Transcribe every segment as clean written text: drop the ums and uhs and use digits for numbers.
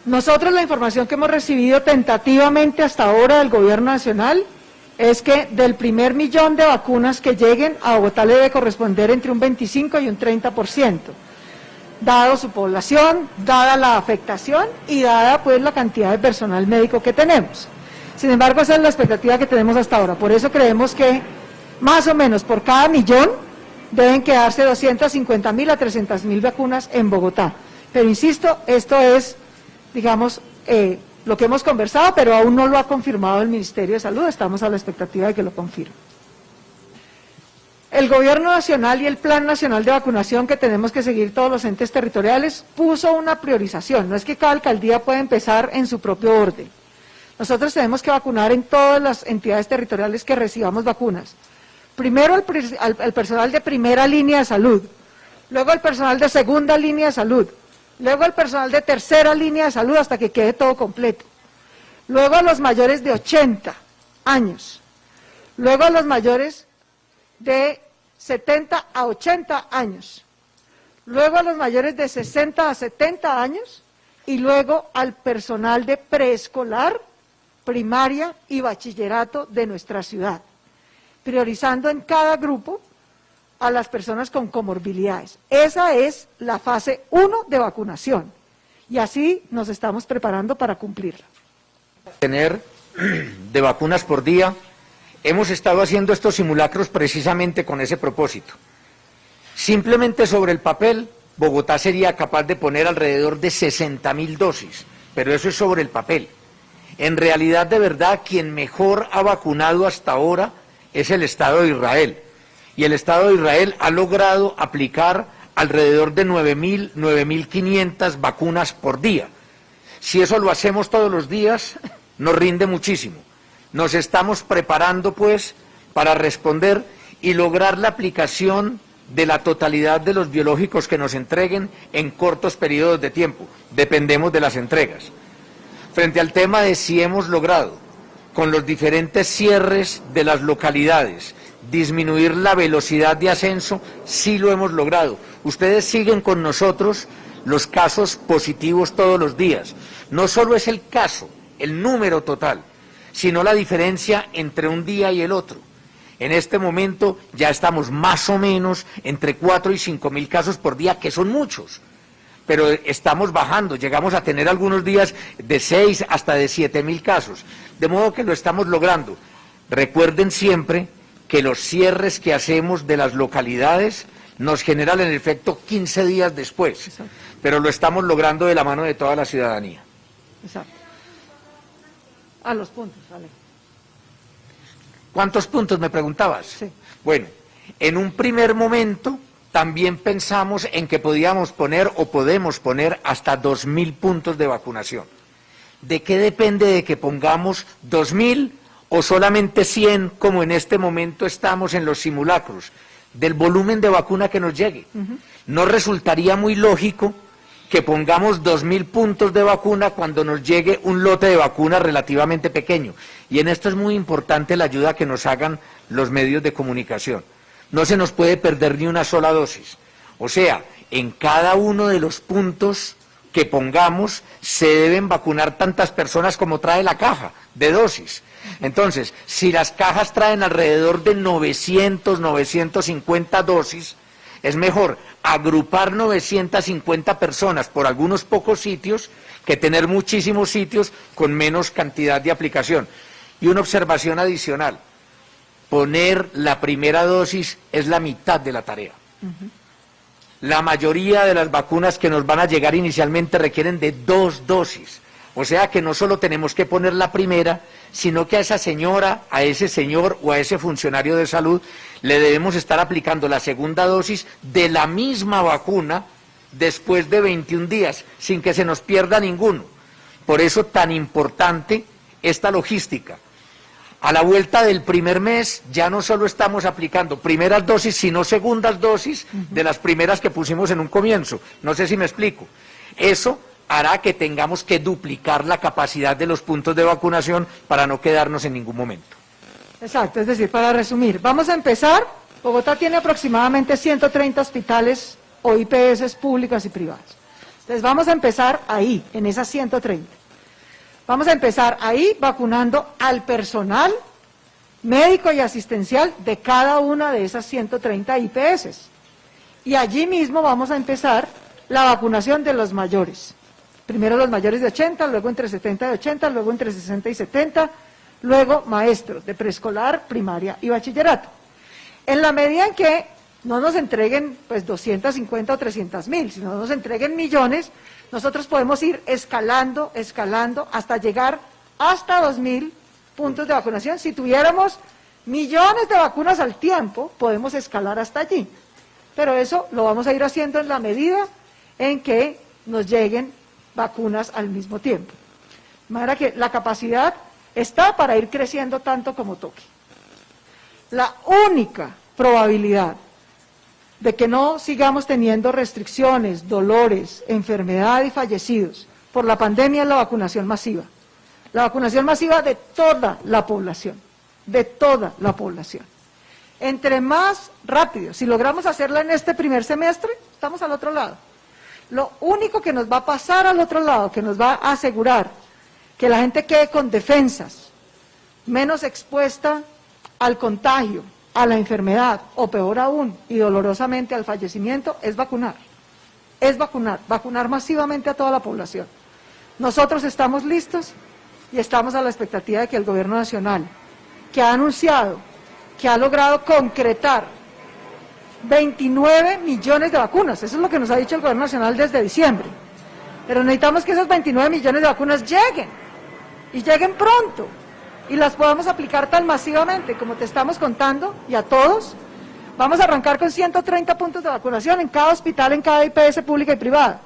Nosotros la información que hemos recibido tentativamente hasta ahora del Gobierno Nacional es que del primer millón de vacunas que lleguen a Bogotá le debe corresponder entre un 25 y un 30%, dado su población, dada la afectación y dada pues la cantidad de personal médico que tenemos. Sin embargo, esa es la expectativa que tenemos hasta ahora, por eso creemos que más o menos por cada millón deben quedarse 250.000 a 300.000 vacunas en Bogotá. Pero insisto, esto es, digamos, lo que hemos conversado, pero aún no lo ha confirmado el Ministerio de Salud, estamos a la expectativa de que lo confirme. El Gobierno Nacional y el Plan Nacional de Vacunación que tenemos que seguir todos los entes territoriales puso una priorización, no es que cada alcaldía pueda empezar en su propio orden. Nosotros tenemos que vacunar en todas las entidades territoriales que recibamos vacunas. Primero al personal de primera línea de salud, luego al personal de segunda línea de salud, luego al personal de tercera línea de salud hasta que quede todo completo, luego a los mayores de 80 años, luego a los mayores de 70 a 80 años, luego a los mayores de 60 a 70 años y luego al personal de preescolar, primaria y bachillerato de nuestra ciudad, priorizando en cada grupo a las personas con comorbilidades. Esa es la fase 1 de vacunación y así nos estamos preparando para cumplirla. Tener de vacunas por día, hemos estado haciendo estos simulacros precisamente con ese propósito. Simplemente sobre el papel, Bogotá sería capaz de poner alrededor de 60.000 dosis, pero eso es sobre el papel. En realidad, de verdad, quien mejor ha vacunado hasta ahora es el Estado de Israel. Y el Estado de Israel ha logrado aplicar alrededor de 9.000, 9.500 vacunas por día. Si eso lo hacemos todos los días, nos rinde muchísimo. Nos estamos preparando, pues, para responder y lograr la aplicación de la totalidad de los biológicos que nos entreguen en cortos periodos de tiempo. Dependemos de las entregas. Frente al tema de si hemos logrado, con los diferentes cierres de las localidades, disminuir la velocidad de ascenso, sí lo hemos logrado. Ustedes siguen con nosotros los casos positivos todos los días. No solo es el caso, el número total, sino la diferencia entre un día y el otro. En este momento ya estamos más o menos entre 4 y 5.000 casos por día, que son muchos, pero estamos bajando, llegamos a tener algunos días de 6 hasta de 7.000 casos, de modo que lo estamos logrando. Recuerden siempre que los cierres que hacemos de las localidades nos generan en efecto 15 días después. Exacto. Pero lo estamos logrando de la mano de toda la ciudadanía. Exacto. A los puntos, vale. ¿Cuántos puntos me preguntabas? Sí. Bueno, en un primer momento también pensamos en que podíamos poner o podemos poner hasta 2.000 puntos de vacunación. ¿De qué depende de que pongamos 2.000 o solamente 100 como en este momento estamos en los simulacros? Del volumen de vacuna que nos llegue. ¿No resultaría muy lógico que pongamos 2.000 puntos de vacuna cuando nos llegue un lote de vacuna relativamente pequeño? Y en esto es muy importante la ayuda que nos hagan los medios de comunicación. No se nos puede perder ni una sola dosis. O sea, en cada uno de los puntos que pongamos se deben vacunar tantas personas como trae la caja de dosis. Entonces, si las cajas traen alrededor de 900, 950 dosis, es mejor agrupar 950 personas por algunos pocos sitios que tener muchísimos sitios con menos cantidad de aplicación. Y una observación adicional, poner la primera dosis es la mitad de la tarea. La mayoría de las vacunas que nos van a llegar inicialmente requieren de 2 dosis. O sea que no solo tenemos que poner la primera, sino que a esa señora, a ese señor o a ese funcionario de salud le debemos estar aplicando la segunda dosis de la misma vacuna después de 21 días, sin que se nos pierda ninguno. Por eso tan importante esta logística. A la vuelta del primer mes ya no solo estamos aplicando primeras dosis, sino segundas dosis de las primeras que pusimos en un comienzo. No sé si me explico. Eso hará que tengamos que duplicar la capacidad de los puntos de vacunación para no quedarnos en ningún momento. Exacto, es decir, para resumir, vamos a empezar. Bogotá tiene aproximadamente 130 hospitales o IPS públicas y privadas. Entonces vamos a empezar ahí, en esas 130. Vamos a empezar ahí vacunando al personal médico y asistencial de cada una de esas 130 IPS. Y allí mismo vamos a empezar la vacunación de los mayores. Primero los mayores de 80, luego entre 70 y 80, luego entre 60 y 70, luego maestros de preescolar, primaria y bachillerato. En la medida en que no nos entreguen pues 250 o 300.000, sino nos entreguen millones, nosotros podemos ir escalando hasta llegar hasta 2.000 puntos de vacunación. Si tuviéramos millones de vacunas al tiempo, podemos escalar hasta allí. Pero eso lo vamos a ir haciendo en la medida en que nos lleguen vacunas al mismo tiempo. De manera que la capacidad está para ir creciendo tanto como toque. La única probabilidad de que no sigamos teniendo restricciones, dolores, enfermedad y fallecidos por la pandemia es la vacunación masiva. La vacunación masiva de toda la población, Entre más rápido, si logramos hacerla en este primer semestre, estamos al otro lado. Lo único que nos va a pasar al otro lado, que nos va a asegurar que la gente quede con defensas, menos expuesta al contagio, a la enfermedad, o peor aún, y dolorosamente al fallecimiento, es vacunar. Vacunar masivamente a toda la población. Nosotros estamos listos y estamos a la expectativa de que el Gobierno Nacional, que ha anunciado, que ha logrado concretar 29 millones de vacunas, eso es lo que nos ha dicho el Gobierno Nacional desde diciembre, pero necesitamos que esos 29 millones de vacunas lleguen, y lleguen pronto, y las podamos aplicar tan masivamente como te estamos contando, y a todos. Vamos a arrancar con 130 puntos de vacunación en cada hospital, en cada IPS pública y privada,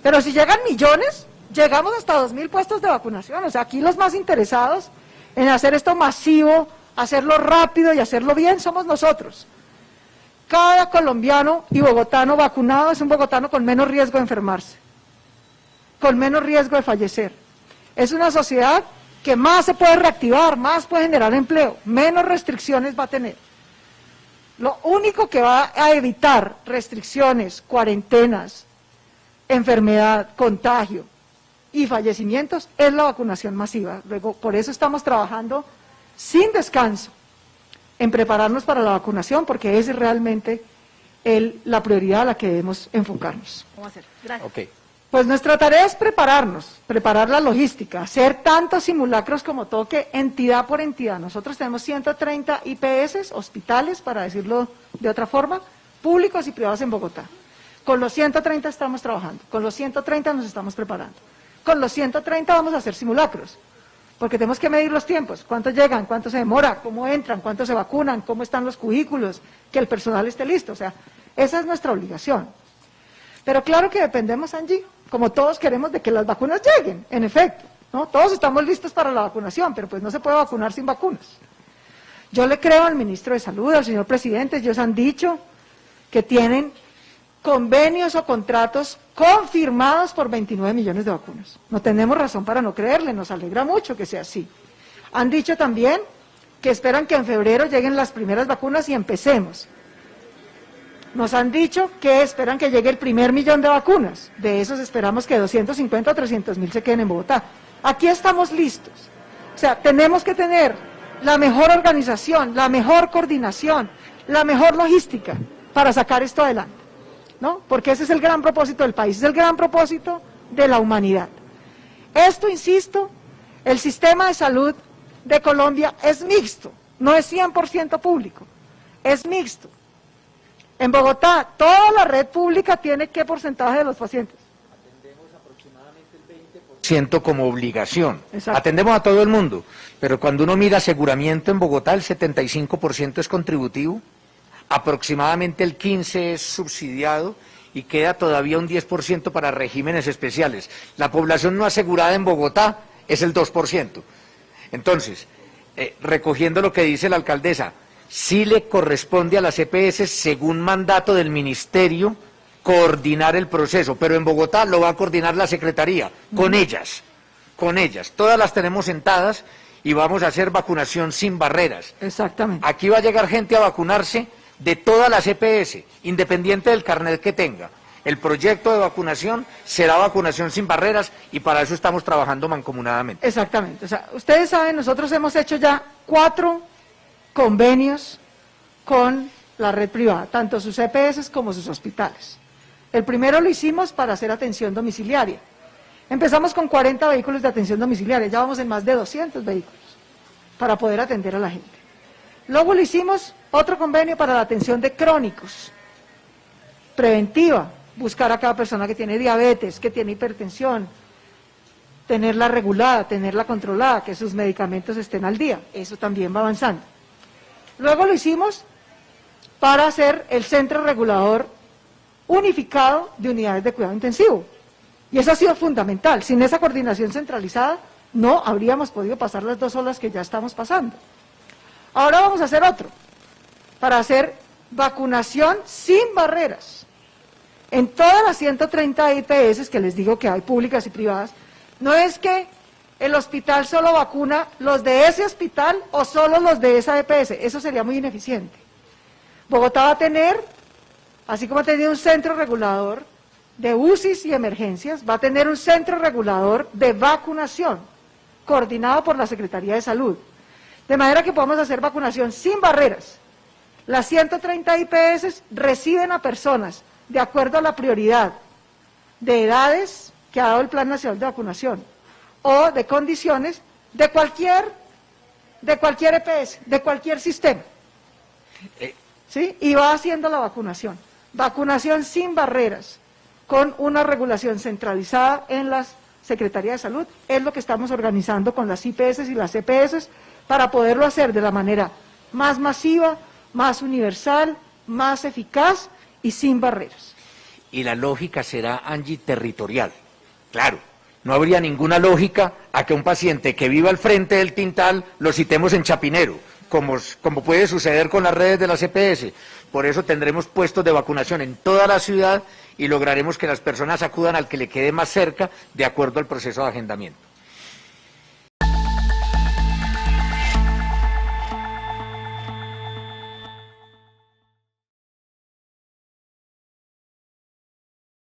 pero si llegan millones, llegamos hasta 2.000 puestos de vacunación. O sea, aquí los más interesados en hacer esto masivo, hacerlo rápido y hacerlo bien somos nosotros. Cada colombiano y bogotano vacunado es un bogotano con menos riesgo de enfermarse, con menos riesgo de fallecer. Es una sociedad que más se puede reactivar, más puede generar empleo, menos restricciones va a tener. Lo único que va a evitar restricciones, cuarentenas, enfermedad, contagio y fallecimientos es la vacunación masiva. Luego, por eso estamos trabajando sin descanso en prepararnos para la vacunación, porque esa es realmente la prioridad a la que debemos enfocarnos. ¿Cómo hacer? Gracias. Okay. Pues nuestra tarea es prepararnos, preparar la logística, hacer tantos simulacros como toque, entidad por entidad. Nosotros tenemos 130 IPS, hospitales, para decirlo de otra forma, públicos y privados en Bogotá. Con los 130 estamos trabajando, con los 130 nos estamos preparando. Con los 130 vamos a hacer simulacros, porque tenemos que medir los tiempos, cuánto llegan, cuánto se demora, cómo entran, cuánto se vacunan, cómo están los cubículos, que el personal esté listo. O sea, esa es nuestra obligación. Pero claro que dependemos, Angie, como todos queremos, de que las vacunas lleguen, en efecto, ¿no? Todos estamos listos para la vacunación, pero pues no se puede vacunar sin vacunas. Yo le creo al ministro de Salud, al señor presidente, ellos han dicho que tienen convenios o contratos confirmados por 29 millones de vacunas. No tenemos razón para no creerle, nos alegra mucho que sea así. Han dicho también que esperan que en febrero lleguen las primeras vacunas y empecemos. Nos han dicho que esperan que llegue el primer millón de vacunas. De esos esperamos que 250 o 300.000 se queden en Bogotá. Aquí estamos listos. O sea, tenemos que tener la mejor organización, la mejor coordinación, la mejor logística para sacar esto adelante, ¿no? Porque ese es el gran propósito del país, es el gran propósito de la humanidad. Esto, insisto, el sistema de salud de Colombia es mixto, no es 100% público, es mixto. En Bogotá, toda la red pública tiene ¿qué porcentaje de los pacientes? Atendemos aproximadamente el 20% como obligación. Exacto. Atendemos a todo el mundo, pero cuando uno mira aseguramiento en Bogotá, el 75% es contributivo, aproximadamente el 15% es subsidiado y queda todavía un 10% para regímenes especiales. La población no asegurada en Bogotá es el 2%. Entonces, recogiendo lo que dice la alcaldesa, sí le corresponde a las EPS, según mandato del ministerio, coordinar el proceso, pero en Bogotá lo va a coordinar la Secretaría, con ellas, todas las tenemos sentadas y vamos a hacer vacunación sin barreras. Exactamente. Aquí va a llegar gente a vacunarse de todas las EPS, independiente del carnet que tenga. El proyecto de vacunación será vacunación sin barreras y para eso estamos trabajando mancomunadamente. Exactamente. O sea, ustedes saben, nosotros hemos hecho ya 4 convenios con la red privada, tanto sus EPS como sus hospitales. El primero lo hicimos para hacer atención domiciliaria. Empezamos con 40 vehículos de atención domiciliaria, ya vamos en más de 200 vehículos para poder atender a la gente. Luego le hicimos otro convenio para la atención de crónicos, preventiva, buscar a cada persona que tiene diabetes, que tiene hipertensión, tenerla regulada, tenerla controlada, que sus medicamentos estén al día, eso también va avanzando. Luego lo hicimos para hacer el centro regulador unificado de unidades de cuidado intensivo, y eso ha sido fundamental. Sin esa coordinación centralizada no habríamos podido pasar las 2 olas que ya estamos pasando. Ahora vamos a hacer otro, para hacer vacunación sin barreras. En todas las 130 IPS que les digo que hay, públicas y privadas, no es que el hospital solo vacuna los de ese hospital o solo los de esa EPS, eso sería muy ineficiente. Bogotá va a tener, así como ha tenido un centro regulador de UCIs y emergencias, va a tener un centro regulador de vacunación, coordinado por la Secretaría de Salud. De manera que podamos hacer vacunación sin barreras. Las 130 IPS reciben a personas de acuerdo a la prioridad de edades que ha dado el Plan Nacional de Vacunación o de condiciones de cualquier EPS, de cualquier sistema. ¿Sí? Y va haciendo la vacunación. Vacunación sin barreras, con una regulación centralizada en las Secretaría de Salud, es lo que estamos organizando con las IPS y las EPS para poderlo hacer de la manera más masiva, más universal, más eficaz y sin barreras. Y la lógica será, Angie, territorial. Claro, no habría ninguna lógica a que un paciente que viva al frente del Tintal lo citemos en Chapinero, como puede suceder con las redes de las EPS. Por eso tendremos puestos de vacunación en toda la ciudad y lograremos que las personas acudan al que le quede más cerca de acuerdo al proceso de agendamiento.